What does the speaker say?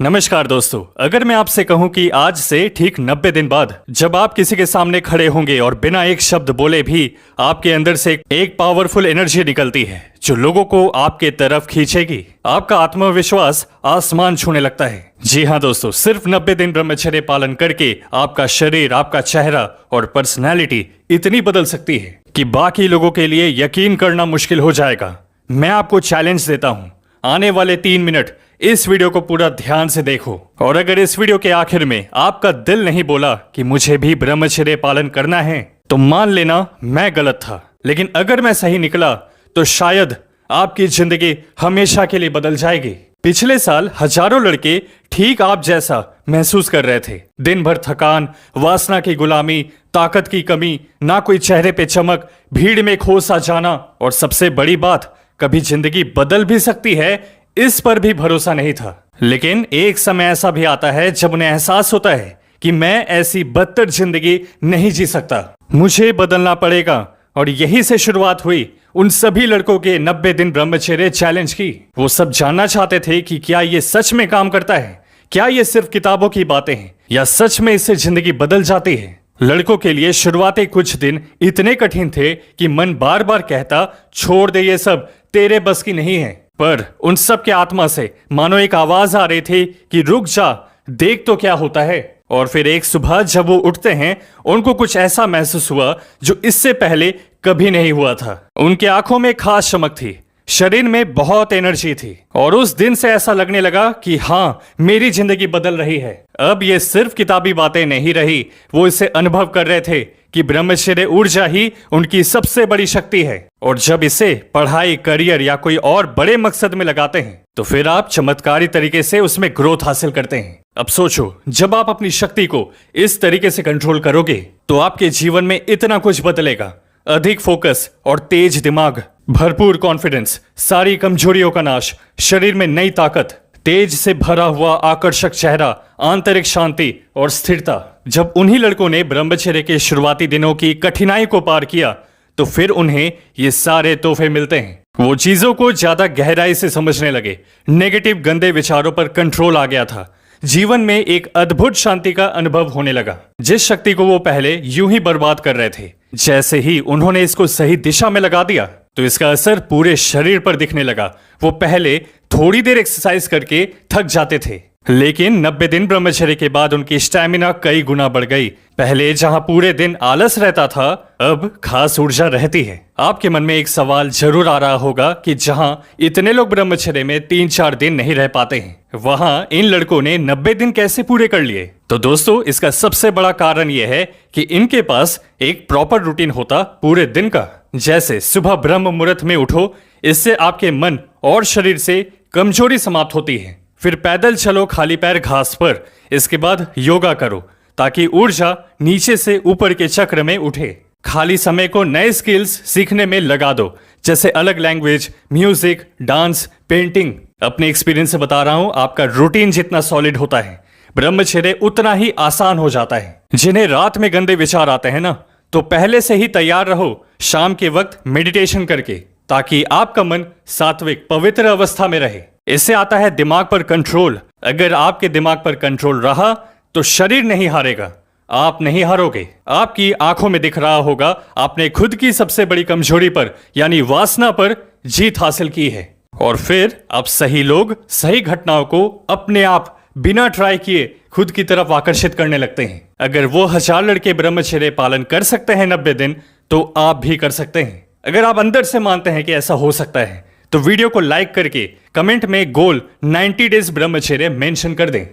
नमस्कार दोस्तों, अगर मैं आपसे कहूं कि आज से ठीक 90 दिन बाद जब आप किसी के सामने खड़े होंगे और बिना एक शब्द बोले भी आपके अंदर से एक पावरफुल एनर्जी निकलती है जो लोगों को आपके तरफ खींचेगी, आपका आत्मविश्वास आसमान छूने लगता है। जी हाँ दोस्तों, सिर्फ 90 दिन ब्रह्मचर्य पालन करके आपका शरीर, आपका चेहरा और पर्सनैलिटी इतनी बदल सकती है कि बाकी लोगों के लिए यकीन करना मुश्किल हो जाएगा। मैं आपको चैलेंज देता हूँ, आने वाले 3 मिनट इस वीडियो को पूरा ध्यान से देखो और अगर इस वीडियो के आखिर में आपका दिल नहीं बोला कि मुझे भी ब्रह्मचर्य पालन करना है तो मान लेना मैं गलत था, लेकिन अगर मैं सही निकला तो शायद आपकी जिंदगी हमेशा के लिए बदल जाएगी। पिछले साल हजारों लड़के ठीक आप जैसा महसूस कर रहे थे। दिन भर थकान, वासना की गुलामी, ताकत की कमी, ना कोई चेहरे पे चमक, भीड़ में खो सा जाना और सबसे बड़ी बात, कभी जिंदगी बदल भी सकती है इस पर भी भरोसा नहीं था। लेकिन एक समय ऐसा भी आता है जब उन्हें एहसास होता है कि मैं ऐसी बदतर जिंदगी नहीं जी सकता, मुझे बदलना पड़ेगा। और यही से शुरुआत हुई उन सभी लड़कों के 90 दिन ब्रह्मचर्य चैलेंज की। वो सब जानना चाहते थे कि क्या ये सच में काम करता है, क्या ये सिर्फ किताबों की बातें हैं या सच में इससे जिंदगी बदल जाती है। लड़कों के लिए शुरुआती कुछ दिन इतने कठिन थे कि मन बार बार कहता, छोड़ दे ये सब, तेरे बस की नहीं है। पर उन सब के आत्मा से मानो एक आवाज आ रही थी कि रुक जा, देख तो क्या होता है। और फिर एक सुबह जब वो उठते हैं, उनको कुछ ऐसा महसूस हुआ जो इससे पहले कभी नहीं हुआ था। उनकी आंखों में खास चमक थी, शरीर में बहुत एनर्जी थी और उस दिन से ऐसा लगने लगा कि हाँ, मेरी जिंदगी बदल रही है। अब ये सिर्फ किताबी बातें नहीं रही, वो इसे अनुभव कर रहे थे कि ब्रह्मचर्य ऊर्जा ही उनकी सबसे बड़ी शक्ति है। और जब इसे पढ़ाई, करियर या कोई और बड़े मकसद में लगाते हैं तो फिर आप चमत्कारी तरीके से उसमें ग्रोथ हासिल करते हैं। अब सोचो, जब आप अपनी शक्ति को इस तरीके से कंट्रोल करोगे तो आपके जीवन में इतना कुछ बदलेगा। अधिक फोकस और तेज दिमाग, भरपूर कॉन्फिडेंस, सारी कमजोरियों का नाश, शरीर में नई ताकत, तेज से भरा हुआ आकर्षक चेहरा, आंतरिक शांति और स्थिरता। जब उन्हीं लड़कों ने ब्रह्मचर्य के शुरुआती दिनों की कठिनाई को पार किया तो फिर उन्हें ये सारे तोहफे मिलते हैं। वो चीजों को ज्यादा गहराई से समझने लगे, नेगेटिव गंदे विचारों पर कंट्रोल आ गया था, जीवन में एक अद्भुत शांति का अनुभव होने लगा। जिस शक्ति को वो पहले यूं ही बर्बाद कर रहे थे, जैसे ही उन्होंने इसको सही दिशा में लगा दिया तो इसका असर पूरे शरीर पर दिखने लगा। वो पहले थोड़ी देर एक्सरसाइज करके थक जाते थे, लेकिन 90 दिन ब्रह्मचर्य के बाद उनकी स्टैमिना कई गुना बढ़ गई। पहले जहां पूरे दिन आलस रहता था, अब खास ऊर्जा रहती है। आपके मन में एक सवाल जरूर आ रहा होगा कि जहां इतने लोग ब्रह्मचर्य में 3-4 दिन नहीं रह पाते हैं, वहां इन लड़कों ने 90 दिन कैसे पूरे कर लिए। तो दोस्तों, इसका सबसे बड़ा कारण यह है कि इनके पास एक प्रॉपर रूटीन होता पूरे दिन का। जैसे सुबह ब्रह्म मुहूर्त में उठो, इससे आपके मन और शरीर से कमजोरी समाप्त होती है। फिर पैदल चलो खाली पैर घास पर, इसके बाद योगा करो ताकि ऊर्जा नीचे से ऊपर के चक्र में उठे। खाली समय को नए स्किल्स सीखने में लगा दो, जैसे अलग लैंग्वेज, म्यूजिक, डांस, पेंटिंग। अपने एक्सपीरियंस से बता रहा हूं, आपका रूटीन जितना सॉलिड होता है, ब्रह्मचर्य उतना ही आसान हो जाता है। जिन्हें रात में गंदे विचार आते हैं ना, तो पहले से ही तैयार रहो शाम के वक्त मेडिटेशन करके, ताकि आपका मन सात्विक पवित्र अवस्था में रहे। इससे आता है दिमाग पर कंट्रोल। अगर आपके दिमाग पर कंट्रोल रहा तो शरीर नहीं हारेगा, आप नहीं हारोगे। आपकी आंखों में दिख रहा होगा आपने खुद की सबसे बड़ी कमजोरी पर यानी वासना पर जीत हासिल की है। और फिर आप सही लोग, सही घटनाओं को अपने आप बिना ट्राई किए खुद की तरफ आकर्षित करने लगते हैं। अगर वो 1000 लड़के ब्रह्मचर्य पालन कर सकते हैं 90 दिन, तो आप भी कर सकते हैं। अगर आप अंदर से मानते हैं कि ऐसा हो सकता है तो वीडियो को लाइक करके कमेंट में गोल 90 डेज ब्रह्मचर्य मेंशन कर दें।